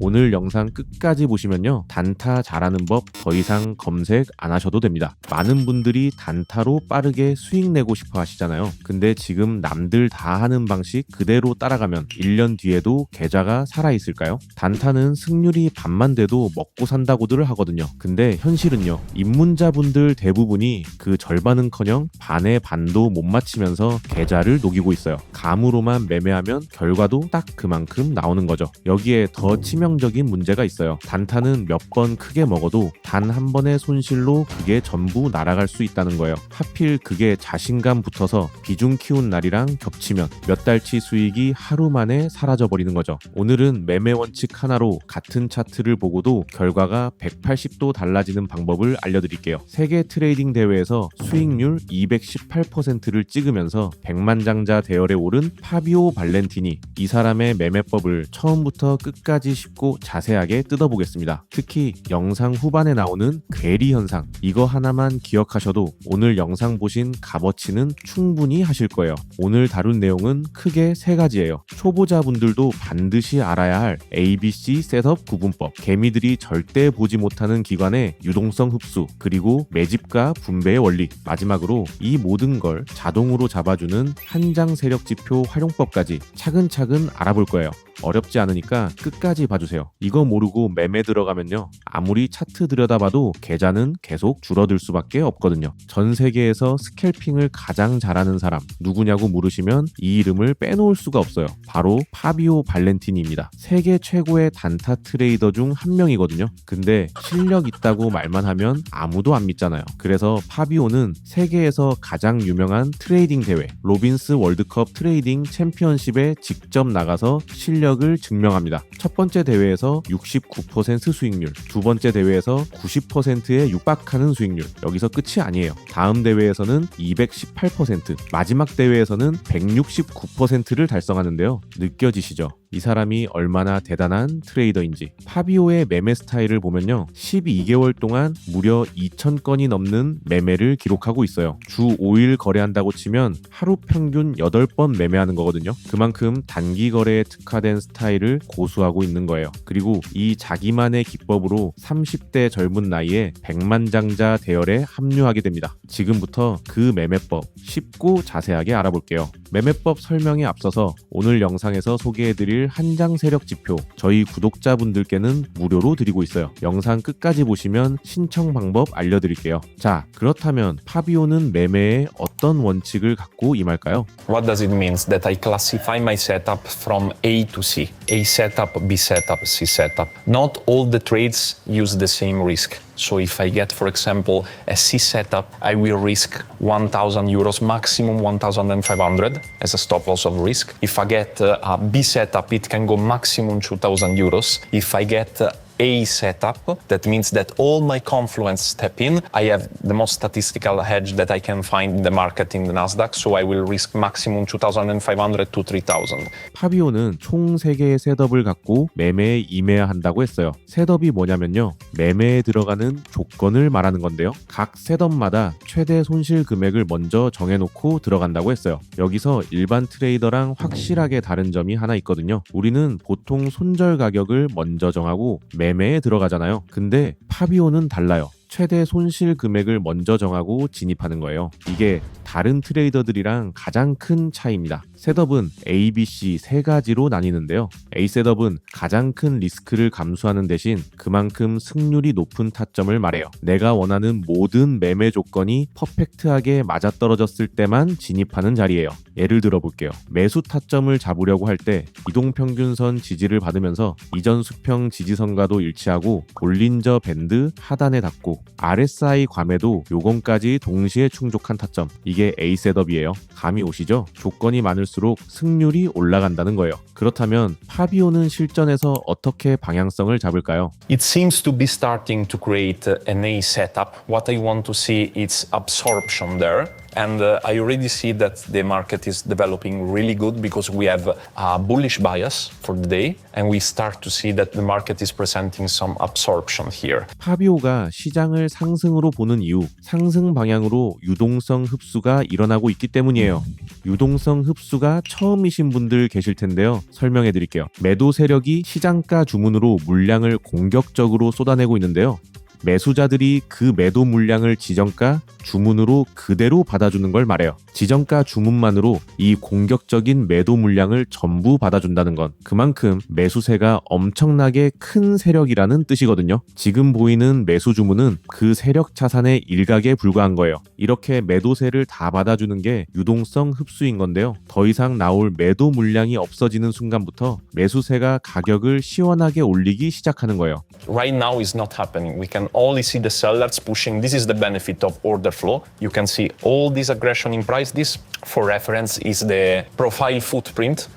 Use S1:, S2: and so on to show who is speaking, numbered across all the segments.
S1: 오늘 영상 끝까지 보시면요, 단타 잘하는 법 더 이상 검색 안 하셔도 됩니다. 많은 분들이 단타로 빠르게 수익 내고 싶어 하시잖아요. 근데 지금 남들 다 하는 방식 그대로 따라가면 1년 뒤에도 계좌가 살아있을까요? 단타는 승률이 반만 돼도 먹고 산다고들 하거든요. 근데 현실은요, 입문자분들 대부분이 그 절반은커녕 반의 반도 못 맞히면서 계좌를 녹이고 있어요. 감으로만 매매하면 결과도 딱 그만큼 나오는 거죠. 여기에 더 치명적인 문제가 있어요. 단타는 몇 번 크게 먹어도 단 한 번의 손실로 그게 전부 날아갈 수 있다는 거예요. 하필 그게 자신감 붙어서 비중 키운 날이랑 겹치면 몇 달치 수익이 하루 만에 사라져버리는 거죠. 오늘은 매매 원칙 하나로 같은 차트를 보고도 결과가 180도 달라지는 방법을 알려드릴게요. 세계 트레이딩 대회에서 수익률 218%를 찍으면서 백만장자 대열에 오른 파비오 발렌티니, 이 사람의 매매법을 처음부터 끝까지 쉽고 자세하게 뜯어보겠습니다. 특히 영상 후반에 나오는 괴리 현상, 이거 하나만 기억하셔도 오늘 영상 보신 값어치는 충분히 하실 거예요. 오늘 다룬 내용은 크게 세 가지예요. 초보자분들도 반드시 알아야 할 ABC 셋업 구분법, 개미들이 절대 보지 못하는 기관의 유동성 흡수, 그리고 매집과 분배의 원리, 마지막으로 이 모든 걸 자동으로 잡아주는 한장 세력 지표 활용법까지 차근차근 알아볼 거예요. 어렵지 않으니까 끝까지 봐주세요. 이거 모르고 매매 들어가면요, 아무리 차트 들여다봐도 계좌는 계속 줄어들 수밖에 없거든요. 전 세계에서 스캘핑을 가장 잘하는 사람 누구냐고 물으시면 이 이름을 빼놓을 수가 없어요. 바로 파비오 발렌티니입니다. 세계 최고의 단타 트레이더 중 한 명이거든요. 근데 실력 있다고 말만 하면 아무도 안 믿잖아요. 그래서 파비오는 세계에서 가장 유명한 트레이딩 대회 로빈스 월드컵 트레이딩 챔피언십에 직접 나가서 실력을 증명합니다. 첫 번째 대회에서 69% 수익률, 두 번째 대회에서 90%에 육박하는 수익률. 여기서 끝이 아니에요. 다음 대회에서는 218%, 마지막 대회에서는 169%를 달성하는데요. 느껴지시죠? 이 사람이 얼마나 대단한 트레이더인지. 파비오의 매매 스타일을 보면요, 12개월 동안 무려 2,000건이 넘는 매매를 기록하고 있어요. 주 5일 거래한다고 치면 하루 평균 8번 매매하는 거거든요. 그만큼 단기 거래에 특화된 스타일을 고수하고 있는 거예요. 그리고 이 자기만의 기법으로 30대 젊은 나이에 백만장자 대열에 합류하게 됩니다. 지금부터 그 매매법 쉽고 자세하게 알아볼게요. 매매법 설명에 앞서서 오늘 영상에서 소개해드릴 한장 세력 지표, 저희 구독자분들께는 무료로 드리고 있어요. 영상 끝까지 보시면 신청 방법 알려드릴게요. 자, 그렇다면 파비오는 매매에 어떤 원칙을 갖고 임할까요?
S2: What does it mean? That I classify my setup from A to C. A setup, B setup, C setup. Not all the trades use the same risk. So if I get, for example, a C setup, I will risk 1,000 euros, maximum 1,500 as a stop loss of risk. If I get a B setup, it can go maximum 2,000 euros. If I get A setup, that means that all my confluence step in. I have the most statistical hedge that I can find in the market in the Nasdaq, so I will risk maximum 2,500 to 3,000.
S1: 파비오는 총 3개의 셋업을 갖고 매매에 임해야 한다고 했어요. 셋업이 뭐냐면요, 매매에 들어가는 조건을 말하는 건데요. 각 셋업마다 최대 손실 금액을 먼저 정해놓고 들어간다고 했어요. 여기서 일반 트레이더랑 확실하게 다른 점이 하나 있거든요. 우리는 보통 손절 가격을 먼저 정하고 매매에 들어가잖아요. 근데 파비오는 달라요. 최대 손실 금액을 먼저 정하고 진입하는 거예요. 이게 다른 트레이더들이랑 가장 큰 차이입니다. 셋업은 A, B, C 세 가지로 나뉘는데요. A 셋업은 가장 큰 리스크를 감수하는 대신 그만큼 승률이 높은 타점을 말해요. 내가 원하는 모든 매매 조건이 퍼펙트하게 맞아떨어졌을 때만 진입하는 자리예요. 예를 들어 볼게요. 매수 타점을 잡으려고 할 때 이동평균선 지지를 받으면서 이전 수평 지지선과도 일치하고 볼린저 밴드 하단에 닿고 RSI 괌에도 요건까지 동시에 충족한 타점, 이게 A 셋업이에요. 감이 오시죠? 조건이 많을수록 승률이 올라간다는 거예요. 그렇다면 파비오는 실전에서 어떻게 방향성을 잡을까요?
S2: It seems to be starting to create an A setup. What I want to see is absorption there. And I already see that the market is developing really good because we have a bullish bias for the day, and we start to see that the market is presenting some absorption here.
S1: 파비오가 시장을 상승으로 보는 이유, 상승 방향으로 유동성 흡수가 일어나고 있기 때문이에요. 유동성 흡수가 처음이신 분들 계실 텐데요. 설명해 드릴게요. 매도 세력이 시장가 주문으로 물량을 공격적으로 쏟아내고 있는데요. 매수자들이 그 매도 물량을 지정가 주문으로 그대로 받아주는 걸 말해요. 지정가 주문만으로 이 공격적인 매도 물량을 전부 받아준다는 건 그만큼 매수세가 엄청나게 큰 세력이라는 뜻이거든요. 지금 보이는 매수 주문은 그 세력 차산의 일각에 불과한 거예요. 이렇게 매도세를 다 받아주는 게 유동성 흡수인 건데요. 더 이상 나올 매도 물량이 없어지는 순간부터 매수세가 가격을 시원하게 올리기 시작하는 거예요.
S2: Right now is not happening. We can only see the sellers pushing. This is the benefit of order flow. You can see all this aggression in price. This, for reference, is the profile footprint.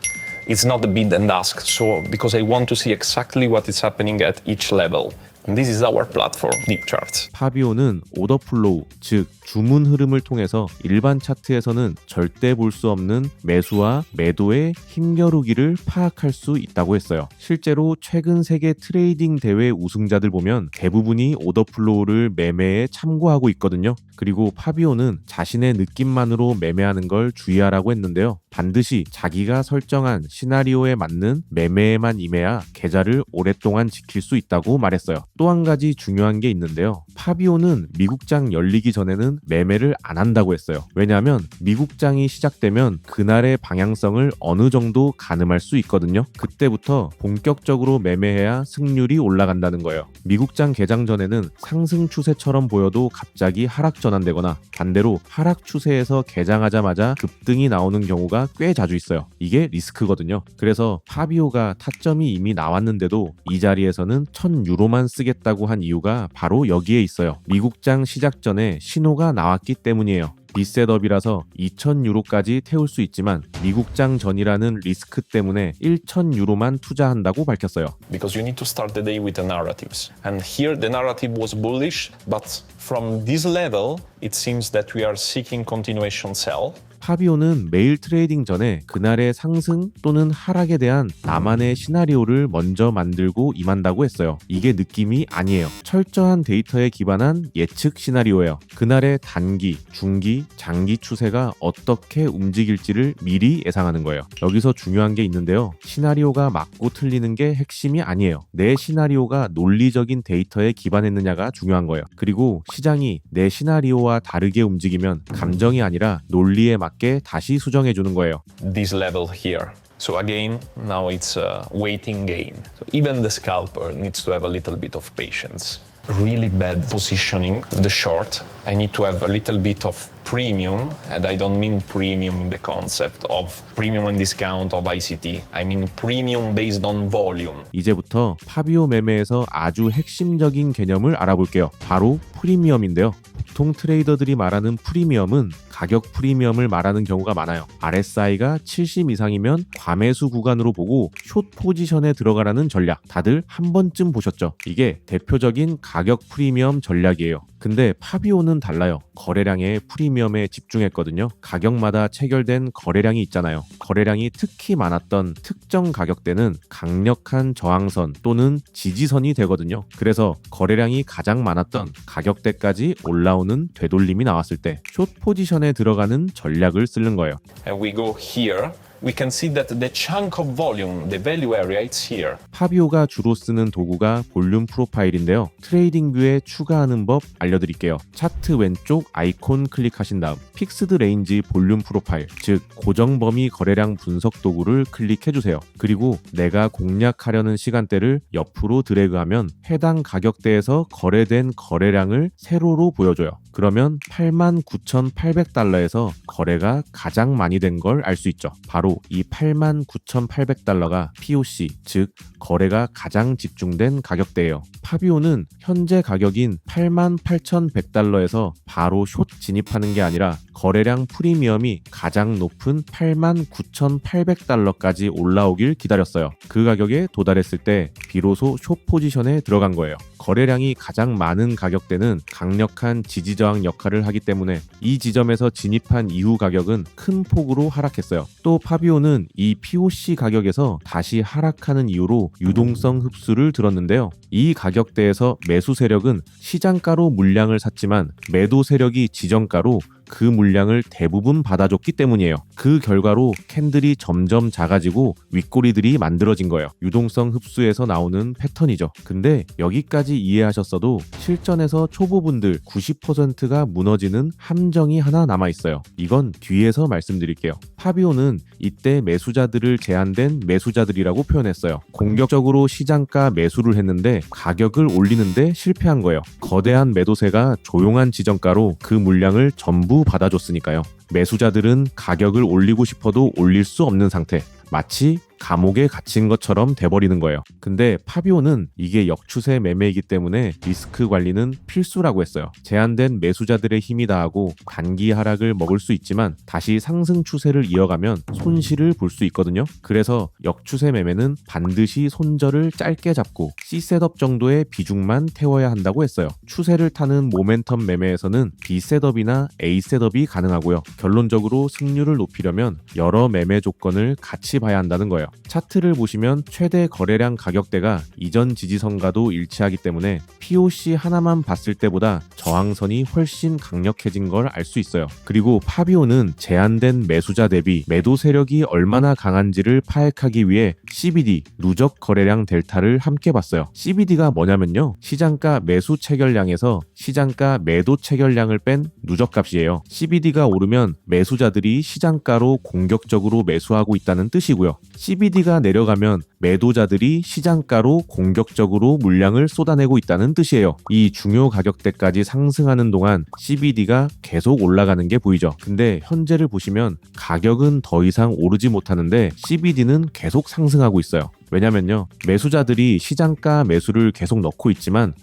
S2: It's not the bid and ask. So, because I want to see exactly what is happening at each level. And this is our platform, Deep Charts.
S1: 파비오는 오더 플로우, 즉 주문 흐름을 통해서 일반 차트에서는 절대 볼 수 없는 매수와 매도의 힘겨루기를 파악할 수 있다고 했어요. 실제로 최근 세계 트레이딩 대회 우승자들 보면 대부분이 오더 플로우를 매매에 참고하고 있거든요. 그리고 파비오는 자신의 느낌만으로 매매하는 걸 주의하라고 했는데요. 반드시 자기가 설정한 시나리오에 맞는 매매에만 임해야 계좌를 오랫동안 지킬 수 있다고 말했어요. 또 한 가지 중요한 게 있는데요. 파비오는 미국장 열리기 전에는 매매를 안 한다고 했어요. 왜냐하면 미국장이 시작되면 그날의 방향성을 어느 정도 가늠할 수 있거든요. 그때부터 본격적으로 매매해야 승률이 올라간다는 거예요. 미국장 개장 전에는 상승 추세처럼 보여도 갑자기 하락 전환되거나 반대로 하락 추세에서 개장하자마자 급등이 나오는 경우가 꽤 자주 있어요. 이게 리스크거든요. 그래서 파비오가 타점이 이미 나왔는데도 이 자리에서는 1,000유로만 쓰겠다고 한 이유가 바로 여기에 있어요. 미국장 시작 전에 신호가 나왔기 때문이에요. 비셋업이라서 2,000유로까지 태울 수 있지만 미국장 전이라는 리스크 때문에 1,000유로만 투자한다고 밝혔어요.
S2: Because you need to start the day with the narratives. And here the narrative was bullish, but from this level, it seems that we are seeking continuation sell.
S1: 파비오는 매일 트레이딩 전에 그날의 상승 또는 하락에 대한 나만의 시나리오를 먼저 만들고 임한다고 했어요. 이게 느낌이 아니에요. 철저한 데이터에 기반한 예측 시나리오예요. 그날의 단기, 중기, 장기 추세가 어떻게 움직일지를 미리 예상하는 거예요. 여기서 중요한 게 있는데요. 시나리오가 맞고 틀리는 게 핵심이 아니에요. 내 시나리오가 논리적인 데이터에 기반했느냐가 중요한 거예요. 그리고 시장이 내 시나리오와 다르게 움직이면 감정이 아니라 논리에 맞게 다시 수정해 주는 거예요.
S2: This level here. So again, now it's a waiting game. So even the scalper needs to have a little bit of patience. Really bad positioning, the short. I need to have a little bit of premium, and I don't mean premium in the concept of premium and discount of ICT. I mean premium based on volume.
S1: 이제부터 파비오 매매에서 아주 핵심적인 개념을 알아볼게요. 바로 프리미엄인데요. 보통 트레이더들이 말하는 프리미엄은 가격 프리미엄을 말하는 경우가 많아요. RSI가 70 이상이면 과매수 구간으로 보고 숏 포지션에 들어가라는 전략 다들 한 번쯤 보셨죠? 이게 대표적인 가격 프리미엄 전략이에요. 근데 파비오는 달라요. 거래량의 프리미엄에 집중했거든요. 가격마다 체결된 거래량이 있잖아요. 거래량이 특히 많았던 특정 가격대는 강력한 저항선 또는 지지선이 되거든요. 그래서 거래량이 가장 많았던 가격대까지 올라오는 되돌림이 나왔을 때 숏 포지션에 들어가는 전략을 쓰는 거예요.
S2: And we go here. We can see that the chunk of volume, the value area, it's here.
S1: 파비오가 주로 쓰는 도구가 볼륨 프로파일인데요. 트레이딩 뷰에 추가하는 법 알려드릴게요. 차트 왼쪽 아이콘 클릭하신 다음 픽스드 레인지 볼륨 프로파일, 즉 고정 범위 거래량 분석 도구를 클릭해주세요. 그리고 내가 공략하려는 시간대를 옆으로 드래그하면 해당 가격대에서 거래된 거래량을 세로로 보여줘요. 그러면 89,800달러에서 거래가 가장 많이 된 걸 알 수 있죠. 바로 이 89,800달러가 POC, 즉 거래가 가장 집중된 가격대예요. 파비오는 현재 가격인 88,100달러에서 바로 숏 진입하는 게 아니라 거래량 프리미엄이 가장 높은 89,800달러까지 올라오길 기다렸어요. 그 가격에 도달했을 때 비로소 숏 포지션에 들어간 거예요. 거래량이 가장 많은 가격대는 강력한 지지저항 역할을 하기 때문에 이 지점에서 진입한 이후 가격은 큰 폭으로 하락했어요. 또 파비오는 이 POC 가격에서 다시 하락하는 이유로 유동성 흡수를 들었는데요. 이 가격대에서 매수 세력은 시장가로 물량을 샀지만 매도 세력이 지정가로 그 물량을 대부분 받아줬기 때문이에요. 그 결과로 캔들이 점점 작아지고 윗꼬리들이 만들어진 거예요. 유동성 흡수에서 나오는 패턴이죠. 근데 여기까지 이해하셨어도 실전에서 초보분들 90%가 무너지는 함정이 하나 남아있어요. 이건 뒤에서 말씀드릴게요. 파비오는 이때 매수자들을 제한된 매수자들이라고 표현했어요. 공격적으로 시장가 매수를 했는데 가격을 올리는데 실패한 거예요. 거대한 매도세가 조용한 지정가로 그 물량을 전부 받아줬으니까요. 매수자들은 가격을 올리고 싶어도 올릴 수 없는 상태. 마치 감옥에 갇힌 것처럼 돼버리는 거예요. 근데 파비오는 이게 역추세 매매이기 때문에 리스크 관리는 필수라고 했어요. 제한된 매수자들의 힘이 다하고 단기 하락을 먹을 수 있지만 다시 상승 추세를 이어가면 손실을 볼 수 있거든요. 그래서 역추세 매매는 반드시 손절을 짧게 잡고 C셋업 정도의 비중만 태워야 한다고 했어요. 추세를 타는 모멘텀 매매에서는 B셋업이나 A셋업이 가능하고요. 결론적으로 승률을 높이려면 여러 매매 조건을 같이 봐야 한다는 거예요. 차트를 보시면 최대 거래량 가격대가 이전 지지선과도 일치하기 때문에 POC 하나만 봤을 때보다 저항선이 훨씬 강력해진 걸 알 수 있어요. 그리고 파비오는 제한된 매수자 대비 매도 세력이 얼마나 강한지를 파악하기 위해 CBD, 누적 거래량 델타를 함께 봤어요. CBD가 뭐냐면요. 시장가 매수 체결량에서 시장가 매도 체결량을 뺀 누적값이에요. CBD가 오르면 매수자들이 시장가로 공격적으로 매수하고 있다는 뜻이고요. CBD가 내려가면 매도자들이 시장가로 공격적으로 물량을 쏟아내고 있다는 뜻이에요. 이 중요 가격대까지 상승하는 동안 CBD가 계속 올라가는 게 보이죠. 근데 현재를 보시면 가격은 더 이상 오르지 못하는데 CBD는 계속 상승하고 있어요. 왜냐면요. 매수자들이 시장가 매수를 계속 넣고 있지만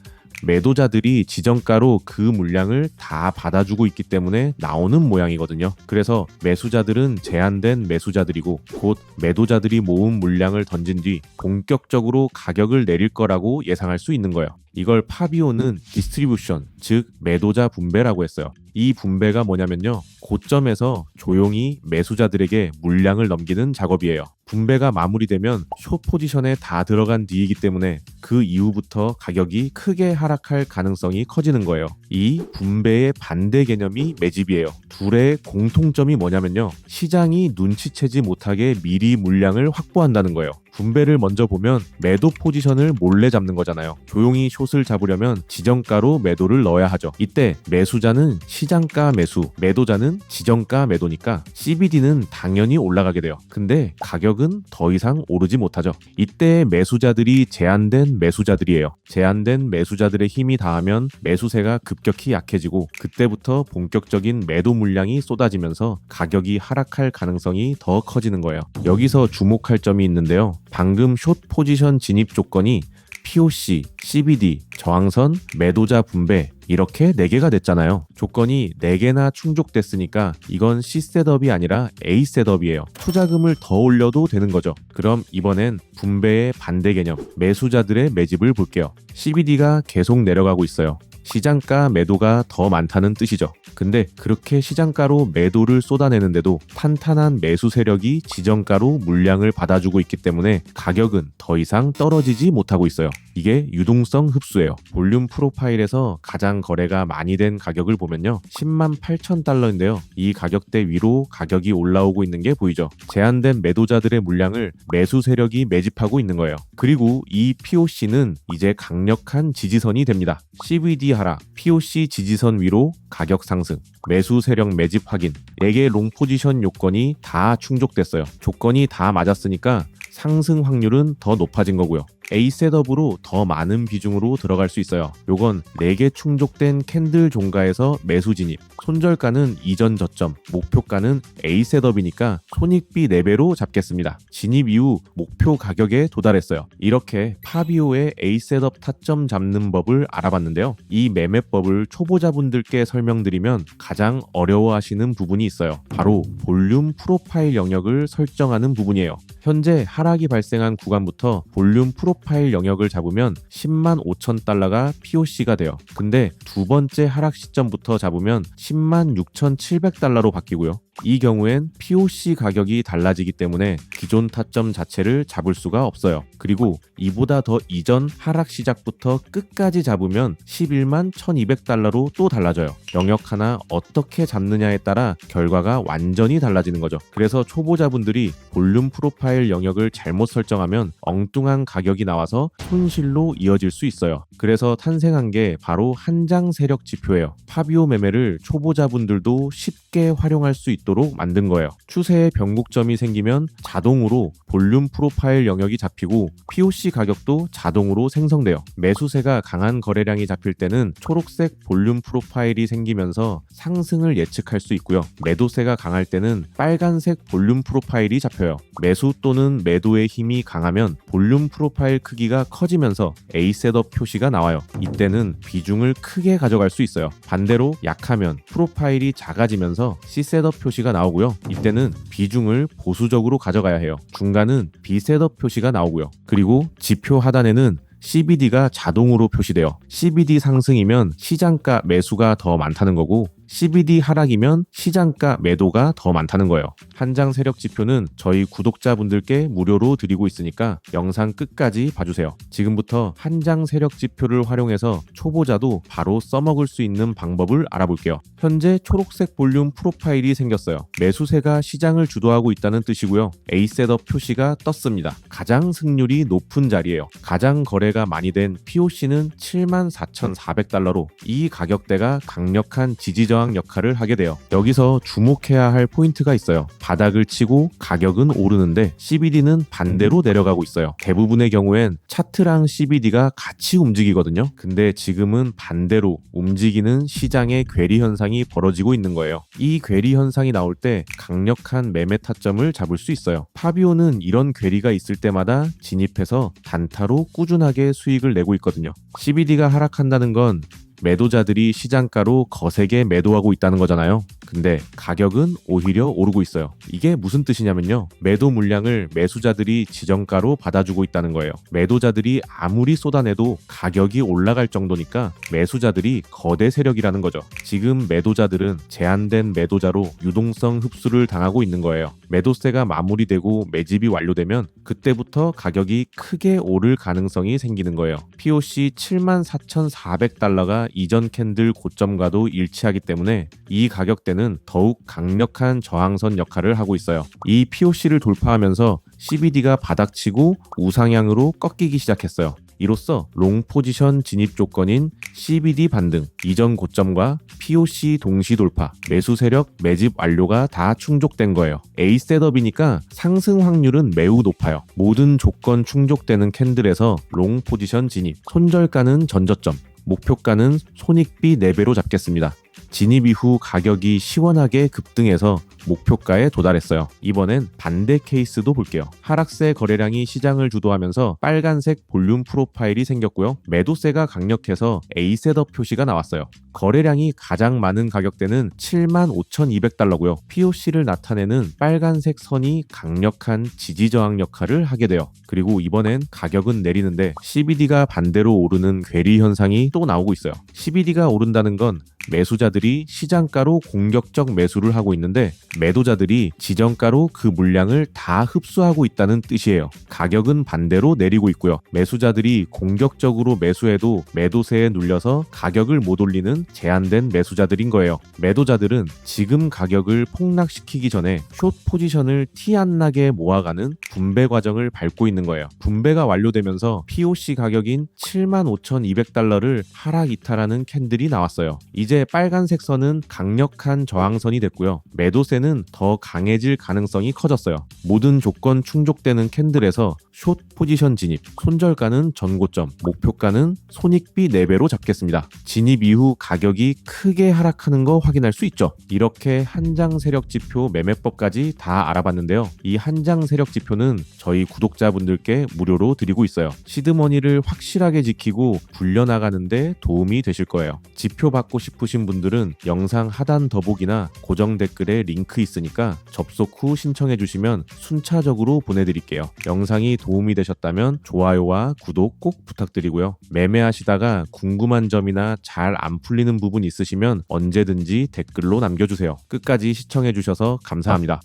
S1: 매도자들이 지정가로 그 물량을 다 받아주고 있기 때문에 나오는 모양이거든요. 그래서 매수자들은 제한된 매수자들이고 곧 매도자들이 모은 물량을 던진 뒤 본격적으로 가격을 내릴 거라고 예상할 수 있는 거예요. 이걸 파비오는 디스트리뷰션, 즉 매도자 분배라고 했어요. 이 분배가 뭐냐면요. 고점에서 조용히 매수자들에게 물량을 넘기는 작업이에요. 분배가 마무리되면 숏 포지션에 다 들어간 뒤이기 때문에 그 이후부터 가격이 크게 하락할 가능성이 커지는 거예요. 이 분배의 반대 개념이 매집이에요. 둘의 공통점이 뭐냐면요. 시장이 눈치채지 못하게 미리 물량을 확보한다는 거예요. 분배를 먼저 보면 매도 포지션을 몰래 잡는 거잖아요. 조용히 숏을 잡으려면 지정가로 매도를 넣어야 하죠. 이때 매수자는 시장가 매수, 매도자는 지정가 매도니까 CBD는 당연히 올라가게 돼요. 근데 가격은 더 이상 오르지 못하죠. 이때 매수자들이 제한된 매수자들이에요. 제한된 매수자들의 힘이 닿으면 매수세가 급격히 약해지고 그때부터 본격적인 매도 물량이 쏟아지면서 가격이 하락할 가능성이 더 커지는 거예요. 여기서 주목할 점이 있는데요. 방금 숏 포지션 진입 조건이 POC, CBD, 저항선, 매도자 분배 이렇게 4개가 됐잖아요. 조건이 4개나 충족됐으니까 이건 C셋업이 아니라 A셋업이에요. 투자금을 더 올려도 되는 거죠. 그럼 이번엔 분배의 반대 개념, 매수자들의 매집을 볼게요. CBD가 계속 내려가고 있어요. 시장가 매도가 더 많다는 뜻이죠. 근데 그렇게 시장가로 매도를 쏟아내는데도 탄탄한 매수 세력이 지정가로 물량을 받아주고 있기 때문에 가격은 더 이상 떨어지지 못하고 있어요. 이게 유동성 흡수예요. 볼륨 프로파일에서 가장 거래가 많이 된 가격을 보면요. 108,000달러인데요. 이 가격대 위로 가격이 올라오고 있는 게 보이죠. 제한된 매도자들의 물량을 매수 세력이 매집하고 있는 거예요. 그리고 이 POC는 이제 강력한 지지선이 됩니다. CBD 하락, POC 지지선 위로 가격 상승, 매수 세력 매집 확인, 4개 롱 포지션 요건이 다 충족됐어요. 조건이 다 맞았으니까 상승 확률은 더 높아진 거고요. A 셋업으로 더 많은 비중으로 들어갈 수 있어요. 요건 4개 충족된 캔들 종가에서 매수 진입, 손절가는 이전 저점, 목표가는 A 셋업이니까 손익비 4배로 잡겠습니다. 진입 이후 목표 가격에 도달했어요. 이렇게 파비오의 A 셋업 타점 잡는 법을 알아봤는데요. 이 매매법을 초보자분들께 설명드리면 가장 어려워하시는 부분이 있어요. 바로 볼륨 프로파일 영역을 설정하는 부분이에요. 현재 하락이 발생한 구간부터 볼륨 프로파일 영역을 잡으면 10만 5천 달러가 POC가 돼요. 근데 두 번째 하락 시점부터 잡으면 10만 6,700달러로 바뀌고요. 이 경우엔 POC 가격이 달라지기 때문에 기존 타점 자체를 잡을 수가 없어요. 그리고 이보다 더 이전 하락 시작부터 끝까지 잡으면 11만 1,200달러로 또 달라져요. 영역 하나 어떻게 잡느냐에 따라 결과가 완전히 달라지는 거죠. 그래서 초보자분들이 볼륨 프로파일 영역을 잘못 설정하면 엉뚱한 가격이 나와서 손실로 이어질 수 있어요. 그래서 탄생한 게 바로 한장 세력 지표예요. 파비오 매매를 초보자분들도 쉽게 활용할 수 있도록 만든 거예요. 추세의 변곡점이 생기면 자동으로 볼륨 프로파일 영역이 잡히고 POC 가격도 자동으로 생성돼요. 매수세가 강한 거래량이 잡힐 때는 초록색 볼륨 프로파일이 생기면서 상승을 예측할 수 있고요. 매도세가 강할 때는 빨간색 볼륨 프로파일이 잡혀요. 매수 또는 매도의 힘이 강하면 볼륨 프로파일 크기가 커지면서 A 셋업 표시가 나와요. 이때는 비중을 크게 가져갈 수 있어요. 반대로 약하면 프로파일이 작아지면서 C 셋업 표시가 나오고요. 이때는 비중을 보수적으로 가져가야 해요. 중간은 B 셋업 표시가 나오고요. 그리고 지표 하단에는 CBD가 자동으로 표시돼요. CBD 상승이면 시장가 매수가 더 많다는 거고 CBD 하락이면 시장가 매도가 더 많다는 거예요. 한장 세력 지표는 저희 구독자분들께 무료로 드리고 있으니까 영상 끝까지 봐주세요. 지금부터 한장 세력 지표를 활용해서 초보자도 바로 써먹을 수 있는 방법을 알아볼게요. 현재 초록색 볼륨 프로파일이 생겼어요. 매수세가 시장을 주도하고 있다는 뜻이고요. A 셋업 표시가 떴습니다. 가장 승률이 높은 자리예요. 가장 거래가 많이 된 POC는 74,400달러로 이 가격대가 강력한 지지저항 역할을 하게 돼요. 여기서 주목해야 할 포인트가 있어요. 바닥을 치고 가격은 오르는데 CBD는 반대로 내려가고 있어요. 대부분의 경우엔 차트랑 CBD가 같이 움직이거든요. 근데 지금은 반대로 움직이는 시장의 괴리 현상이 벌어지고 있는 거예요. 이 괴리 현상이 나올 때 강력한 매매 타점을 잡을 수 있어요. 파비오는 이런 괴리가 있을 때마다 진입해서 단타로 꾸준하게 수익을 내고 있거든요. CBD가 하락한다는 건 매도자들이 시장가로 거세게 매도하고 있다는 거잖아요. 근데 가격은 오히려 오르고 있어요. 이게 무슨 뜻이냐면요. 매도 물량을 매수자들이 지정가로 받아주고 있다는 거예요. 매도자들이 아무리 쏟아내도 가격이 올라갈 정도니까 매수자들이 거대 세력이라는 거죠. 지금 매도자들은 제한된 매도자로 유동성 흡수를 당하고 있는 거예요. 매도세가 마무리되고 매집이 완료되면 그때부터 가격이 크게 오를 가능성이 생기는 거예요. POC 74,400달러가 이전 캔들 고점과도 일치하기 때문에 이 가격대는 더욱 강력한 저항선 역할을 하고 있어요. 이 POC를 돌파하면서 CBD가 바닥치고 우상향으로 꺾이기 시작했어요. 이로써 롱 포지션 진입 조건인 CBD 반등, 이전 고점과 POC 동시 돌파, 매수 세력 매집 완료가 다 충족된 거예요. A 셋업이니까 상승 확률은 매우 높아요. 모든 조건 충족되는 캔들에서 롱 포지션 진입, 손절가는 전저점, 목표가는 손익비 4배로 잡겠습니다. 진입 이후 가격이 시원하게 급등해서 목표가에 도달했어요. 이번엔 반대 케이스도 볼게요. 하락세 거래량이 시장을 주도하면서 빨간색 볼륨 프로파일이 생겼고요. 매도세가 강력해서 A 셋업 표시가 나왔어요. 거래량이 가장 많은 가격대는 75,200달러고요. POC를 나타내는 빨간색 선이 강력한 지지저항 역할을 하게 돼요. 그리고 이번엔 가격은 내리는데 CBD가 반대로 오르는 괴리 현상이 또 나오고 있어요. CBD가 오른다는 건 매수자들이 시장가로 공격적 매수를 하고 있는데 매도자들이 지정가로 그 물량을 다 흡수하고 있다는 뜻이에요. 가격은 반대로 내리고 있고요. 매수자들이 공격적으로 매수해도 매도세에 눌려서 가격을 못 올리는 제한된 매수자들인 거예요. 매도자들은 지금 가격을 폭락시키기 전에 숏 포지션을 티 안 나게 모아가는 분배 과정을 밟고 있는 거예요. 분배가 완료되면서 POC 가격인 75,200달러를 하락 이탈하는 캔들이 나왔어요. 이제 빨간색 선은 강력한 저항선이 됐고요. 매도세는 시세는 더 강해질 가능성이 커졌어요. 모든 조건 충족되는 캔들에서 숏 포지션 진입, 손절가는 전고점, 목표가는 손익비 4배로 잡겠습니다. 진입 이후 가격이 크게 하락하는 거 확인할 수 있죠. 이렇게 한장 세력 지표 매매법까지 다 알아봤는데요. 이 한장 세력 지표는 저희 구독자분들께 무료로 드리고 있어요. 시드머니를 확실하게 지키고 굴려나가는데 도움이 되실 거예요. 지표 받고 싶으신 분들은 영상 하단 더보기나 고정 댓글에 링크 있으니까 접속 후 신청해 주시면 순차적으로 보내드릴게요. 영상이 도움이 되셨다면 좋아요와 구독 꼭 부탁드리고요. 매매하시다가 궁금한 점이나 잘 안 풀리는 부분 있으시면 언제든지 댓글로 남겨주세요. 끝까지 시청해 주셔서 감사합니다.